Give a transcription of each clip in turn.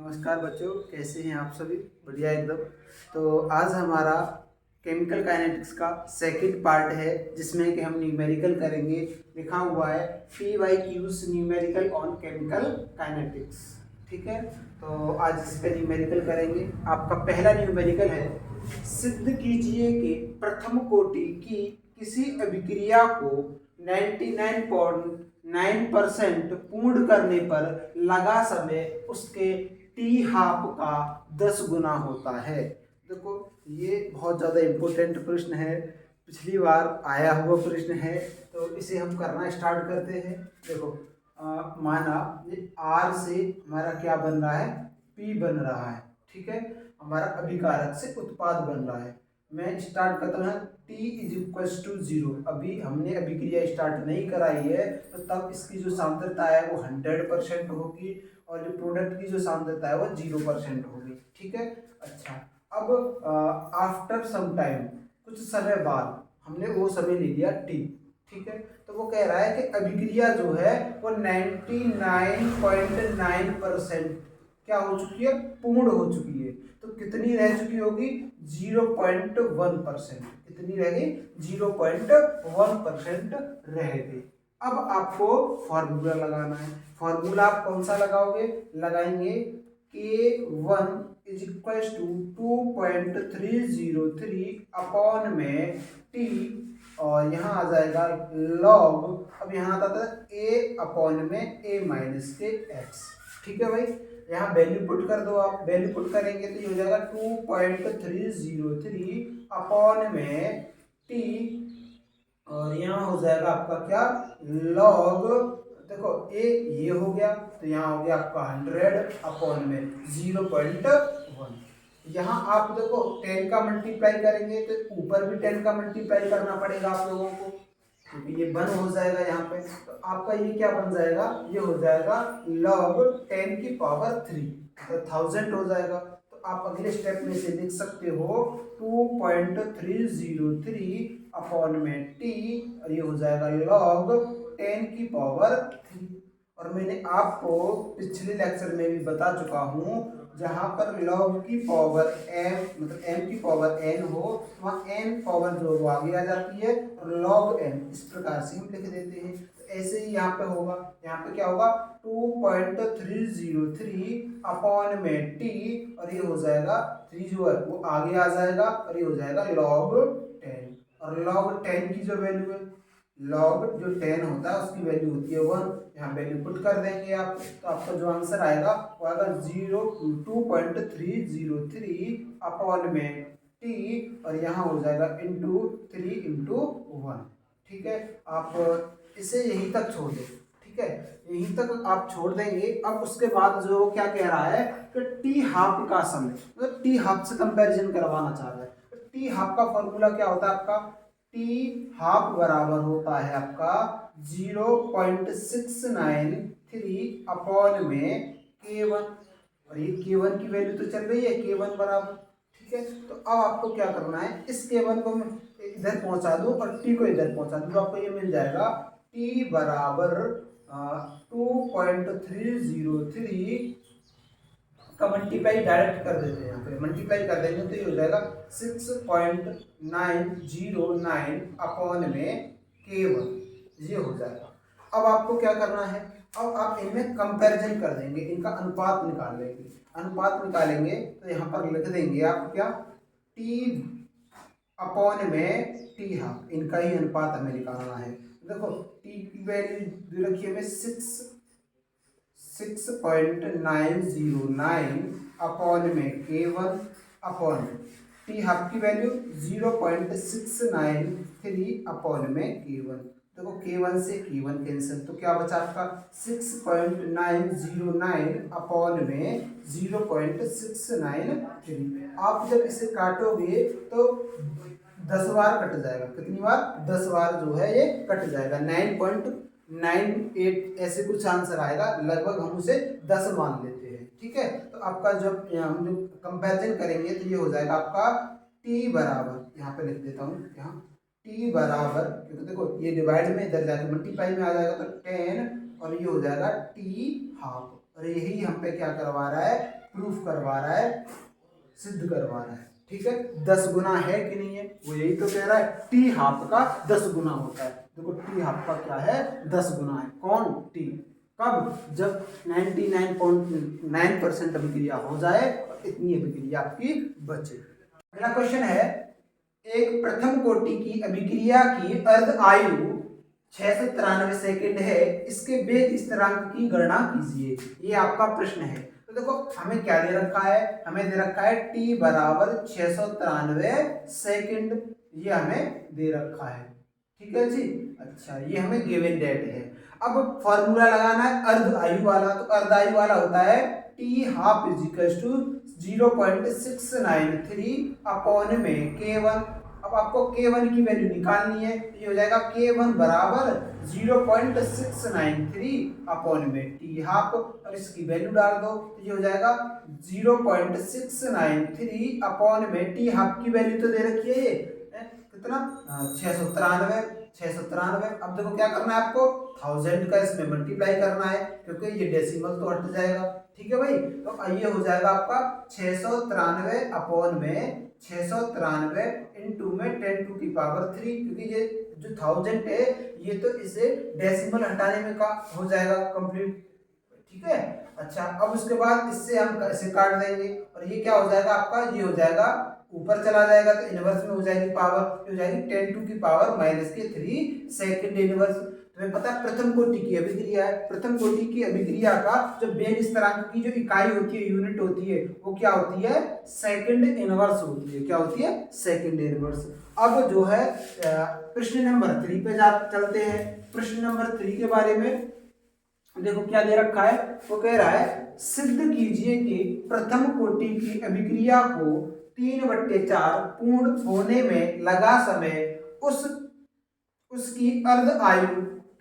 नमस्कार बच्चों, कैसे हैं आप सभी? बढ़िया एकदम। तो आज हमारा केमिकल काइनेटिक्स का सेकंड पार्ट है, जिसमें कि हम न्यूमेरिकल करेंगे। लिखा हुआ है PYQs numerical on chemical kinetics. ठीक है, तो आज इस पे न्यूमेरिकल करेंगे। आपका पहला न्यूमेरिकल है, सिद्ध कीजिए कि प्रथम कोटि की किसी अभिक्रिया को 99.9% पूर्ण करने पर लगा समय उसके टी हाफ का 10 गुना होता है। देखो, ये बहुत ज़्यादा इम्पोर्टेंट प्रश्न है, पिछली बार आया हुआ प्रश्न है, तो इसे हम करना स्टार्ट करते हैं। देखो, माना ये आर से हमारा क्या बन रहा है, पी बन रहा है। ठीक है, हमारा अभिकारक से उत्पाद बन रहा है। मैं स्टार्ट करता हूँ T इज 0। अभी हमने अभिक्रिया स्टार्ट नहीं कराई है, तो तब इसकी जो सांद्रता है वो 100% होगी और जो प्रोडक्ट की जो सांद्रता है वो 0% होगी। ठीक है, अच्छा, अब आफ्टर सम टाइम, कुछ समय बाद, हमने वो समय ले लिया T। ठीक है, तो वो कह रहा है कि अभिक्रिया जो है वो 99.9% क्या हो चुकी है, पूर्ण हो चुकी है। तो कितनी रह चुकी होगी, 0.1%। कितनी रह गई, 0.1% रह गई। अब आपको फॉर्मूला लगाना है। फॉर्मूला आप कौन सा लगाओगे, लगाएंगे K1 is equal to 2.303 upon में T, और यहाँ आ जाएगा लॉग, अब यहाँ आता था A अपॉन में A माइनस के एक्स। ठीक है भाई, यहाँ वैल्यू पुट कर दो। आप वैल्यू पुट करेंगे तो ये हो जाएगा 2.303 अपॉन में T, और यहाँ हो जाएगा आपका क्या, लॉग। देखो ए ये हो गया, तो यहाँ हो गया आपका 100 अपॉन में 0.1। यहाँ आप देखो 10 का मल्टीप्लाई करेंगे तो ऊपर भी 10 का मल्टीप्लाई करना पड़ेगा आप लोगों को, क्योंकि ये 1 हो जाएगा यहाँ पे। तो आपका ये क्या बन जाएगा, ये हो जाएगा log 10 की पावर 3, तो 1000 हो जाएगा। तो आप अगले स्टेप में से लिख सकते हो 2.303 अपॉन में टी, और ये हो जाएगा log 10 की पावर 3। और मैंने आपको पिछले लेक्चर में भी बता चुका हूँ, जहाँ पर log की पावर m मतलब m की पावर n हो, वहाँ n पावर जो वो आगे आ जाती है, और log n इस प्रकार से हम लिख देते हैं। तो ऐसे ही यहाँ पे होगा, यहाँ पे क्या होगा 2.303 अपॉन में t, और ये हो जाएगा 3 जो है वो आगे आ जाएगा, और ये हो जाएगा log 10। और log 10 की जो वैल्यू है, log जो 10 होता है उसकी वैल्यू होती है 1। यहाँ वैल्यू पुट कर देंगे आप, तो आपका जो आंसर आएगा वो आएगा 2.303 अपॉन में टी, और यहाँ हो जाएगा इंटू 3 इंटू 1। ठीक है, आप इसे यहीं तक छोड़ दें। ठीक है, यहीं तक आप छोड़ देंगे। अब उसके बाद जो क्या कह रहा है कि टी हाफ का समय, मतलब टी हाफ से कंपैरिजन करवाना चाह रहा है। तो टी हाफ का फॉर्मूला क्या होता है आपका, टी हाफ बराबर होता है आपका 0.693 अपॉन में K1, और ये K1 की वैल्यू तो चल रही है K1 बराबर। ठीक है, तो अब आपको क्या करना है, इस K1 को मैं इधर पहुंचा दूं और T को इधर पहुंचा दूं, तो आपको ये मिल जाएगा T बराबर 2.303 का मल्टीप्लाई डायरेक्ट कर देते हैं। यहाँ पे मल्टीप्लाई कर देंगे तो ये हो जाएगा 6.909 अपॉन में K1, ये हो जाएगा। अब आपको क्या करना है, अब आप इनमें कंपैरिजन कर देंगे, इनका अनुपात निकाल लेंगे। अनुपात निकालेंगे तो यहाँ पर लिख देंगे आप क्या, T अपॉन में T हाफ, इनका ही अनुपात हमें निकालना है। देखो T की वैल्यू रखी है हमें 6.909 अपॉन में K1 अपॉन टी हाफ की वैल्यू 0.693 अपॉन में K1। देखो K1 से K1 कैंसिल, तो क्या बचा आपका 6.909 अपॉन में 0.693। आप जब इसे काटोगे तो 10 बार कट जाएगा। कितनी बार, 10 बार जो है ये कट जाएगा। 9.98 ऐसे कुछ आंसर आएगा, लगभग हम उसे 10 मान लेते हैं। ठीक है, तो आपका जब हम जो कंपैरिजन करेंगे तो ये हो जाएगा आपका t बराबर, यहाँ पे लिख देता हूँ, यहाँ t बराबर, क्योंकि देखो ये डिवाइड में इधर जाकर मल्टीप्लाई में आ जाएगा तो 10, और ये हो जाएगा t हाफ। और यही हम पे क्या करवा रहा है, प्रूव करवा रहा है, सिद्ध करवा रहा है। ठीक है, 10 गुना है कि नहीं है, वो यही तो कह रहा है। टी हाफ का 10 गुना होता है। देखो टी हाफ का क्या है, 10 गुना है। कौन, टी। कब, जब 99.9% अभिक्रिया हो जाए और इतनी अभिक्रिया आपकी बचे। अगला क्वेश्चन है, एक प्रथम कोटि की अभिक्रिया की अर्ध आयु 693 सेकेंड है, इसके वेग स्थिरांक की गणना कीजिए। ये आपका प्रश्न है। तो देखो हमें क्या दे रखा है, हमें दे रखा है t बराबर 693 सेकेंड, ये हमें दे रखा है। ठीक है जी। अच्छा, ये हमें गिवन डेट है। अब फॉर्मूला लगाना है अर्ध आयु वाला। तो अर्ध आयु वाला होता है t half is equal to 0.693 upon में k1। अब आपको k1 की वैल्यू निकालनी है, तो ये हो जाएगा k1 बराबर 0.693 अपॉन में टी हाफ, और इसकी वैल्यू डाल दो, तो ये हो जाएगा 0.693 अपॉन में टी हाफ की वैल्यू तो दे रखी है, ये कितना 693। अब देखो क्या करना है आपको, 1000 का इसमें मल्टीप्लाई करना है, क्योंकि ये डेसिमल तो हट जाएगा। ठीक है भाई, तो ये हो जाएगा आपका 693 अपॉन में 693 इंटू में 10 टू की पावर 3, क्योंकि ये जो 1000 है ये तो इसे डेसिमल हटाने में का हो जाएगा कंप्लीट। ठीक है। अच्छा, अब उसके बाद इससे हम इसे काट देंगे, और ये क्या हो जाएगा आपका, ये हो जाएगा ऊपर चला जाएगा तो इनवर्स में हो जाएगी पावर, हो जाएगी 10 टू की पावर -3 सेकंड इनवर्स। तुम्हें पता है प्रथम कोटि की अभिक्रिया है, प्रथम कोटि की अभिक्रिया का जो वेग स्थिरांक की जो इकाई होती है, यूनिट होती है, वो क्या होती है, सेकंड इनवर्स होती है। क्या होती है, सेकंड इनवर्स। अब जो है प्रश्न नंबर 3 पे चलते हैं। प्रश्न नंबर 3 के बारे में देखो क्या दे रखा है, वो कह रहा है सिद्ध कीजिए कि प्रथम कोटि की अभिक्रिया को 3/4 पूर्ण होने में लगा समय उसकी अर्ध आयु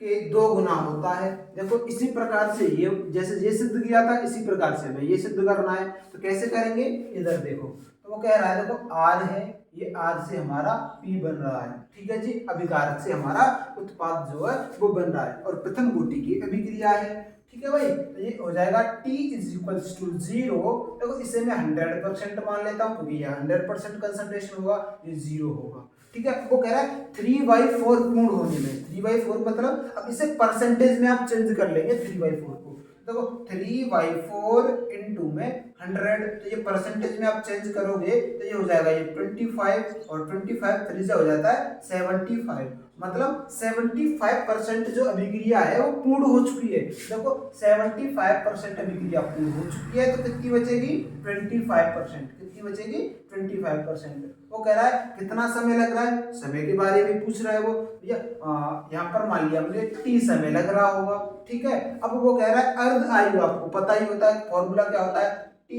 के 2 गुना होता है। देखो इसी प्रकार से ये जैसे ये सिद्ध किया था, इसी प्रकार से हमें ये सिद्ध करना है। तो कैसे करेंगे, इधर देखो, तो वो कह रहा है देखो R है, ये R से हमारा P बन रहा है। ठीक है जी, अभिकारक से हमारा उत्पाद जो है वो बन रहा है, और प्रथम कोटि की अभिक्रिया है। ठीक है भाई, तो ये हो जाएगा T इज इक्वल्स टू 0। देखो इसे मैं 100% मान लेता हूँ, क्योंकि ये 100% कंसंट्रेशन होगा, ये 0 होगा। ठीक है, वो कह रहा है 3/4 पूर्ण होने में, 3/4 मतलब अब इसे परसेंटेज में आप चेंज कर लेंगे 3/4 को। देखो 3/4 इंटू में 100, तो ये परसेंटेज में आप चेंज करोगे तो ये हो जाएगा ये 25, और 25 3 से हो जाता है 75। मतलब 75% जो अभिक्रिया है वो पूर्ण हो चुकी है। देखो 75% अभिक्रिया पूर्ण हो चुकी है, तो कितनी बचेगी, 25%। कितनी बचेगी, 25%। वो कह रहा है कितना समय लग रहा है, समय के बारे में पूछ रहा है वो भैया। यहाँ पर मान लिया मुझे t समय लग रहा होगा। ठीक है, अब वो कह रहा है अर्ध आयु, आपको पता ही होता है फॉर्मूला क्या होता है, t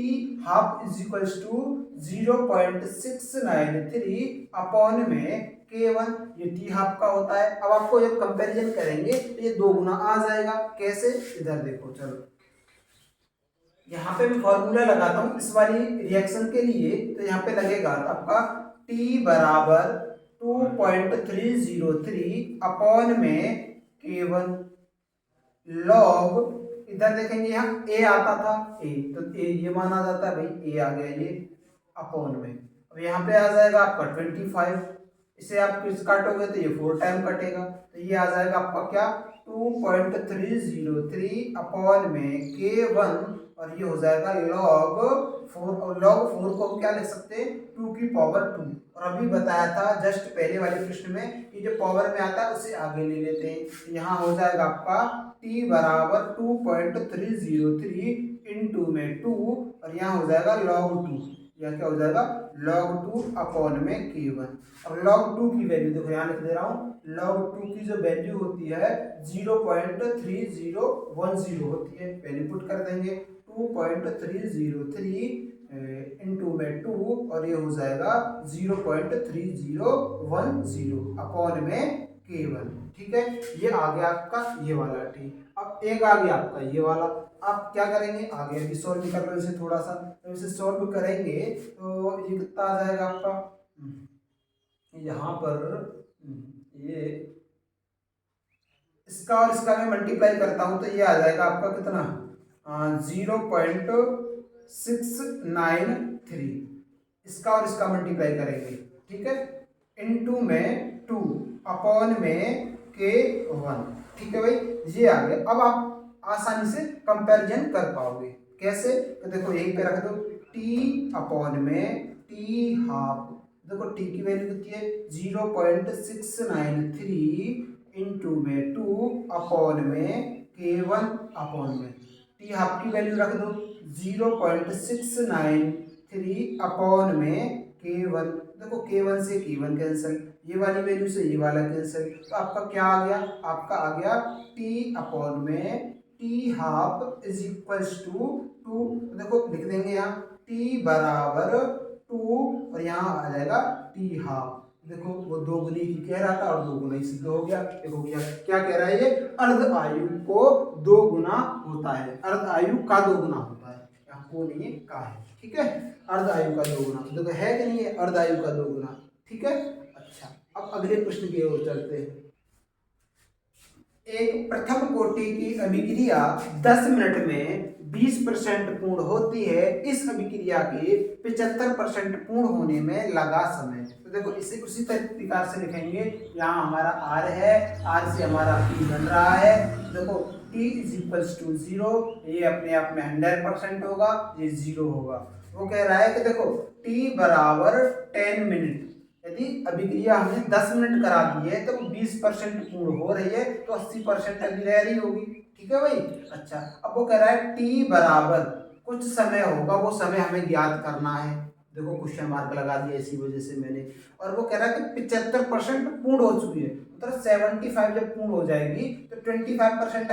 half is equals to 0.693 upon में k1, ये t हाफ का होता है। अब आपको जब कंपैरिजन करेंगे तो ये 2 गुना आ जाएगा। कैसे, इधर देखो, चलो यहाँ पे मैं फॉर्मूला लगाता हूँ इस वाली रिएक्शन के लिए। तो यहाँ पे लगेगा आपका t बराबर 2.303 अपॉन में k1 लॉग, इधर देखेंगे यहाँ a आता था, a तो a ये माना जाता है भाई, a आ गया ये अपॉन में। अब यहाँ पे आ जाएगा आपका 25, इसे आप किस काटोगे तो ये 4 टाइम कटेगा, तो ये आ जाएगा आपका क्या 2.303 अपॉन में k1, और ये हो जाएगा log 4, और log 4 को हम क्या लिख सकते हैं, 2 की पावर 2। और अभी बताया था जस्ट पहले वाले प्रश्न में कि जो पावर में आता है उसे आगे ले लेते हैं। तो यहाँ हो जाएगा आपका t बराबर 2.303 इंटू में 2, और यहाँ हो जाएगा log 2, यह क्या हो जाएगा log 2 अपॉन में k1। अब log 2 की वैल्यू देखो यहाँ लिख दे रहा हूँ, log 2 की जो वैल्यू होती है 0.3010 होती है। वैल्यू पुट कर देंगे 2.303 इंटू में 2, और ये हो जाएगा 0.3010 अपॉन में k1। ठीक है, ये आ गया आपका ये वाला t। अब एक आ गया आपका ये वाला। आप क्या करेंगे, आगे अभी सॉल्व कर लो इसे थोड़ा सा। तो इसे सॉल्व करेंगे तो ये कितना आ जाएगा आपका, यहाँ पर ये इसका और इसका मैं मल्टीप्लाई करता हूँ तो ये आ जाएगा आपका कितना 0.0 693, इसका और इसका मल्टीप्लाई करेंगे, ठीक है, इनटू में 2 अपॉन में K1, ठीक है भाई, ये आ गया। अब आप आसानी से कंपैरिजन कर पाओगे, कैसे? तो देखो यहीं पे रख दो t अपॉन में t हाफ, देखो t की वैल्यू कितनी है 0.693 इंटू में 2 अपॉन में K1 अपॉन में t हाफ की वैल्यू रख दो 0.693 अपॉन में K1, देखो K1 से K1 कैंसिल, ये वाली वैल्यू से ये वाला कैंसिल, तो आपका क्या आ गया? आपका आ गया t अपॉन में t half is equals to 2, देखो लिख देंगे यहाँ t बराबर 2 और यहाँ आ जाएगा t हाफ, देखो वो 2 गुनी की कह रहा था और 2 गुना ही सिद्ध हो गया। देखो क्या कह रहा है ये, अर्ध आयु को 2 गुना होता है, अर्ध आयु का 2 गुना होता है, आपको नहीं का है, ठीक है, अर्ध आयु का 2 गुना, देखो है कि नहीं है अर्ध आयु का 2 गुना, ठीक है। अच्छा, अब अगले प्रश्न की ओर चलते हैं। एक प्रथम कोटि की अभिक्रिया 10 मिनट में 20% पूर्ण होती है, इस अभिक्रिया के 75% पूर्ण होने में लगा समय। तो देखो इसे उसी प्रकार से लिखेंगे, यहाँ हमारा r है, r से हमारा p बन रहा है, देखो t इज इक्वल्स टू 0, ये अपने आप में 100% होगा, ये 0 होगा। वो कह रहा है कि देखो t बराबर 10 मिनट, यदि अभिक्रिया हमने 10 मिनट करा दी है तो 20% पूर्ण हो रही है, तो 80% अभी रह रही होगी, ठीक है भाई। अच्छा, अब वो कह रहा है t बराबर कुछ समय होगा, वो समय हमें ज्ञात करना है, देखो क्वेश्चन मार्क लगा दिया इसी वजह से मैंने, और वो कह रहा है कि 75% पूर्ण हो चुकी है, मतलब 75 जब पूर्ण हो जाएगी तो 25%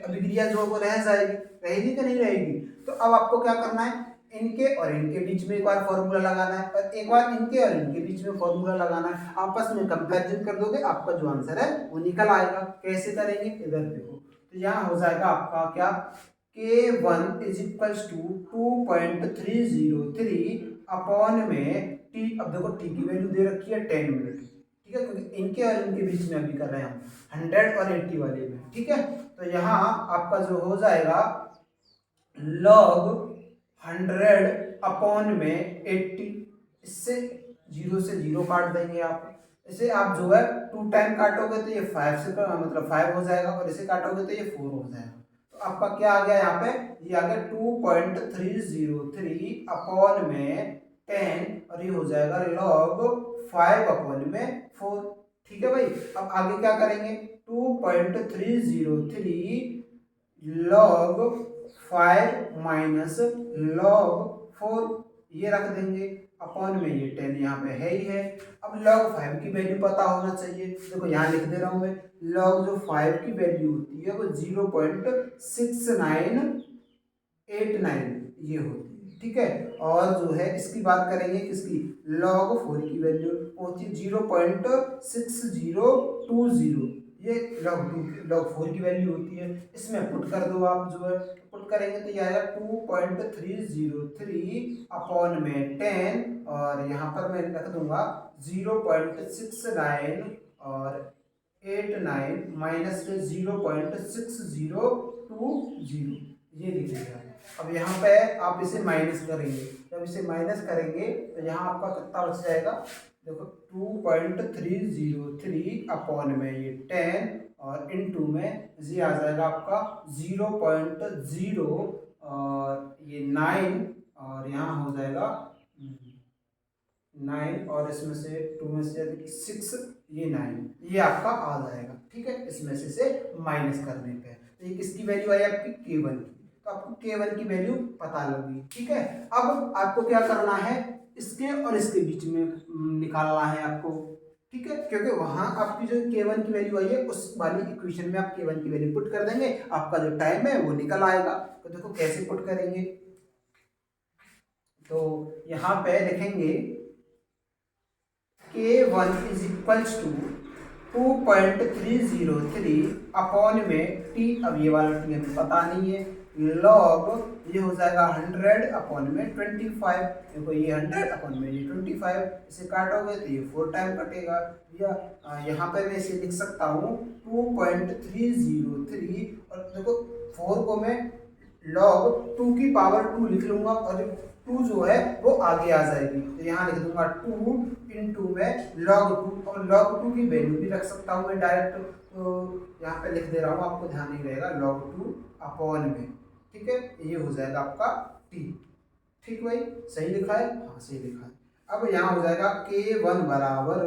अभिक्रिया जो वो रह जाएगी, रहेगी कि नहीं रहेगी। तो अब आपको क्या करना है, इनके और इनके बीच में एक बार फॉर्मूला लगाना है और एक बार इनके और इनके बीच में फॉर्मूला लगाना है, आपस में कंपैरिजन कर दोगे, आपका जो आंसर है वो निकल आएगा। कैसे करेंगे, इधर देखो, तो यहाँ हो जाएगा आपका क्या, K1 is equals to 2.303 upon में t, अब देखो t की वैल्यू दे रखी है 10 मिनट, ठीक है, क्योंकि इनके और इनके बीच में अभी कर रहे हैं हम 100 और 80 वाले में, ठीक है। तो यहाँ आपका जो हो जाएगा log 100 अपॉन में 80, इससे 0 से 0 काट देंगे आप, इसे आप जो है 2 टाइम काटोगे तो ये 5 से मतलब 5 हो जाएगा, और इसे काटोगे तो ये 4 हो जाएगा। तो आपका क्या आ गया यहाँ पे, ये आ गया 2.303 अपॉन में 10, और ये हो जाएगा log 5 अपॉन में 4, ठीक है भाई। अब आगे क्या करेंगे, 2.303 log 5 माइनस log 4, ये रख देंगे अपॉन में ये 10 यहाँ पे है ही है। अब log 5 की वैल्यू पता होना चाहिए, देखो यहाँ लिख दे रहा हूँ मैं, log जो 5 की वैल्यू होती है वो 0.6989 ये होती है, ठीक है। और जो है इसकी बात करेंगे किसकी, log 4 की वैल्यू होती है 0.6020, ये log 4 की वैल्यू होती है, इसमें पुट कर दो आप, जो है पुट करेंगे तो ये आएगा 2.303 अपॉन में 10, और यहाँ पर मैं रख दूंगा 0.69 और 89 माइनस 0.6020, ये लिख देगा। अब यहाँ पे आप इसे माइनस करेंगे, जब इसे माइनस करेंगे तो यहाँ आपका कितना बच जाएगा, देखो 2.303 अपॉन में ये 10 और इनटू में ये आ जाएगा आपका 0.0 और ये 9, और यहाँ हो जाएगा 9 और इसमें से 2 में से 6, ये 9, ये आपका आ जाएगा, ठीक है, इसमें से माइनस करने पे। तो ये किसकी वैल्यू आई आपकी, K1 की, तो आपको K1 की वैल्यू पता लगी, ठीक है। अब आपको क्या करना है, इसके और इसके बीच में निकालना है आपको, ठीक है, क्योंकि वहां आपकी जो K1 की वैल्यू आई है उस वाली इक्वेशन में आप K1 की वैल्यू पुट कर देंगे, आपका जो टाइम है वो निकल आएगा। तो देखो कैसे पुट करेंगे, तो यहाँ पे लिखेंगे K1 is equals to 2.303 upon में t, अब ये वाला t हमें पता नहीं है, log ये हो जाएगा 100 अपॉन में 25, देखो ये 100 अपॉन में ये 25, इसे काटोगे तो ये 4 टाइम कटेगा, या यहाँ पे मैं इसे लिख सकता हूँ 2.303, और देखो 4 को मैं लॉग 2 की पावर 2 लिख लूंगा और 2 जो है वो आगे आ जाएगी, तो यहाँ लिख दूंगा 2 इंटू में लॉग 2, और लॉग 2 की वैल्यू भी रख सकता हूँ मैं डायरेक्ट, तो यहाँ पे लिख दे रहा हूँ, आपको ध्यान नहीं रहेगा, लॉग 2 अपॉन में, ठीक है, ये हो जाएगा आपका टी। ठीक भाई, सही लिखा है, हाँ सही लिखा है। अब यहाँ हो जाएगा K1 बराबर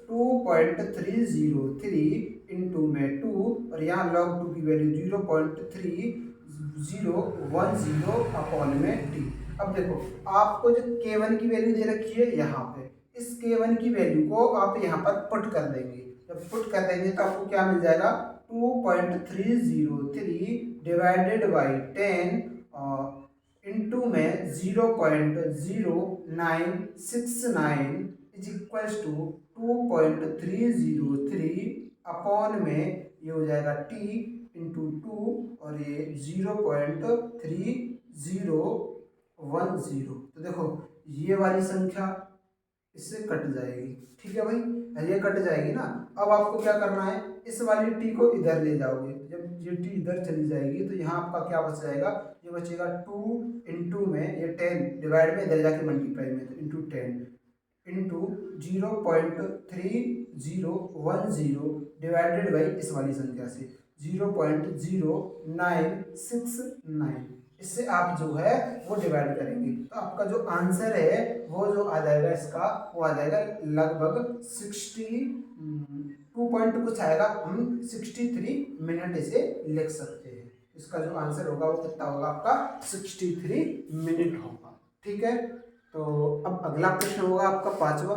2.303 इंटू में 2, और यहाँ log 2 की वैल्यू 0.3010 अपॉन में टी। अब देखो आपको जो K1 की वैल्यू दे रखी है यहाँ पे, इस K1 की वैल्यू को आप यहाँ पर पुट कर देंगे, जब पुट कर देंगे तो आपको क्या मिल जाएगा, 2.303 डिवाइडेड बाई 10 इंटू में 0.0969 इज इक्वल्स टू 2.303 अपॉन में ये हो जाएगा टी इंटू 2, और ये 0.3010। तो देखो ये वाली संख्या इससे कट जाएगी, ठीक है भाई, ये कट जाएगी ना। अब आपको क्या करना है, इस वाली टी को इधर ले जाओगे, जब ये टी इधर चली जाएगी तो यहाँ आपका क्या बच जाएगा, ये बचेगा 2 इंटू में ये 10 डिवाइड में इधर जाके मल्टीप्लाई में, तो इंटू 10 इंटू 0.3010 डिवाइडेड बाई इस वाली संख्या से 0.0969, इससे आप जो है वो डिवाइड करेंगे, तो आपका जो आंसर है वो जो आ जाएगा इसका, वो आ जाएगा लगभग 62 पॉइंट कुछ आएगा, हम 63 मिनट इसे लिख सकते हैं। इसका जो आंसर होगा वो कितना होगा, आपका 63 मिनट होगा, ठीक है। तो अब अगला प्रश्न होगा आपका 5वां।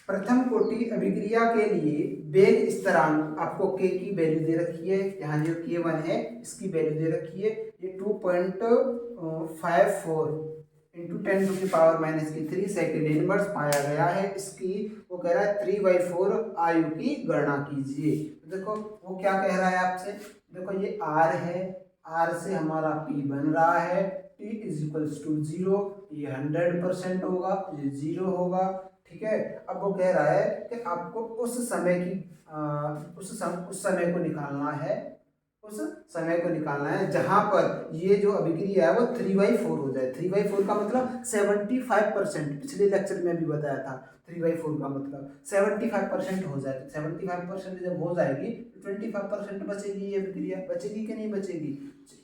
प्रथम कोटि अभिक्रिया के लिए वेग स्थिरांक आपको के की वैल्यू दे रखी है, यहाँ जो K1 है इसकी वैल्यू दे रखी है, ये 2.54 इंटू 10⁻³ सेकेंड इनवर्स पाया गया है, इसकी वो कह रहा है 3/4 आयु की गणना कीजिए। तो देखो वो क्या कह रहा है आपसे, देखो ये R है, R से हमारा P बन रहा है, T इज इक्वल्स टू 0, ये 100% होगा, ये 0 होगा, ठीक है। अब वो कह रहा है कि आपको उस समय की उस समय को निकालना है, उस समय को निकालना है जहां पर ये जो अभिक्रिया है वो 3/4 हो जाए। 3/4 का मतलब 75%, पिछले लेक्चर में भी बताया था, 3/4 का मतलब 75% हो जाए, 75% जब हो जाएगी तो 25% बचेगी, ये अभिक्रिया बचेगी कि नहीं बचेगी।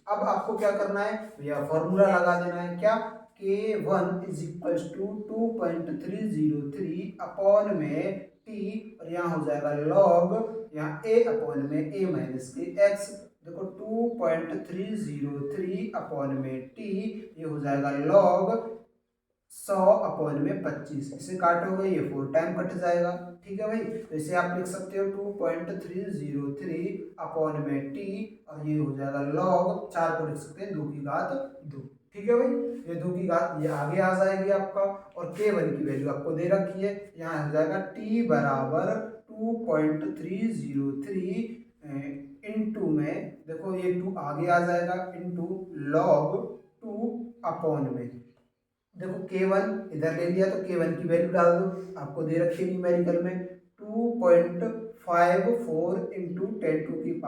अब आपको क्या करना है भैया, फॉर्मूला लगा देना है, क्या, K1 is equals to 2.303 upon में टी, और यहाँ हो जाएगा लॉग, यहाँ a अपॉन में a माइनस के x, देखो 2.303 अपॉन में टी, ये हो जाएगा लॉग 100 अपॉन में 25, इसे काटोगे ये 4 टाइम कट जाएगा, ठीक है भाई। तो इसे आप लिख सकते हो 2.303 अपॉन में टी, और ये हो जाएगा लॉग 4 को लिख सकते हैं 2 की घात 2, ठीक है भाई, ये 2 की घात ये आगे आ जाएगी आपका, और K1 की वैल्यू आपको दे रखी है, यहाँ हो जाएगा T बराबर 2.303 इंटू में, देखो ये 2 आगे आ जाएगा, इंटू लॉग 2 अपॉन में, देखो K1 इधर ले लिया तो K1 की वैल्यू डाल दो, आपको दे रखी है न्यूमेरिकल में 2.54 इंटू 10⁻³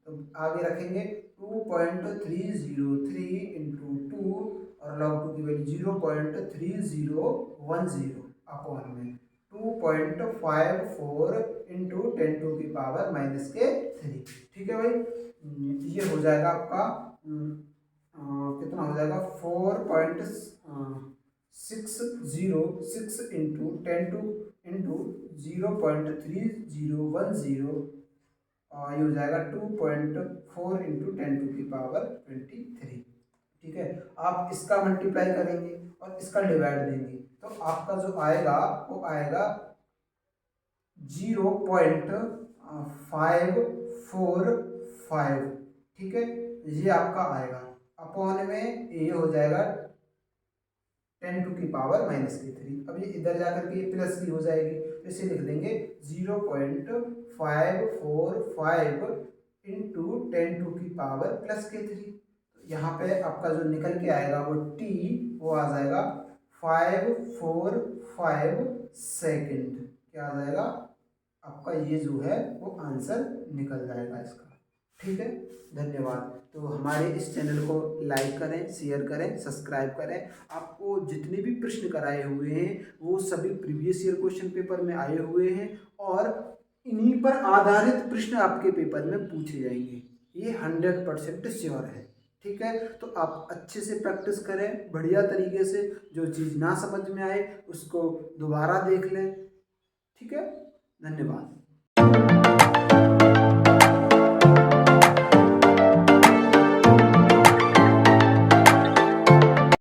तो आगे रखेंगे 2.303 इंटू 2, और लॉग 2 की वैल्यू 0.3010 अपॉन में 2.54 इंटू 10⁻³ ठीक है भाई। ये हो जाएगा आपका कितना हो जाएगा 4.606 इंटू 0.3010, ये हो जाएगा 2.4 इंटू 10⁻23, ठीक है। आप इसका मल्टीप्लाई करेंगे और इसका डिवाइड देंगे तो आपका जो आएगा वो आएगा 0.545, ठीक है, ये आपका आएगा, अपॉन में ये हो जाएगा 10⁻³ अब ये इधर जाकर के प्लस की हो जाएगी, तो इसे लिख देंगे 0.545 इंटू 10⁻⁻3। यहाँ पे आपका जो निकल के आएगा वो टी, वो आ जाएगा 545 सेकेंड, क्या आ जाएगा आपका, ये जो है वो आंसर निकल जाएगा इसका, ठीक है, धन्यवाद। तो हमारे इस चैनल को लाइक करें, शेयर करें, सब्सक्राइब करें। आपको जितने भी प्रश्न कराए हुए हैं वो सभी प्रीवियस ईयर क्वेश्चन पेपर में आए हुए हैं और इन्हीं पर आधारित प्रश्न आपके पेपर में पूछे जाएंगे, ये 100% श्योर है। ठीक है, तो आप अच्छे से प्रैक्टिस करें बढ़िया तरीके से, जो चीज़ ना समझ में आए उसको दोबारा देख लें। ठीक है, धन्यवाद।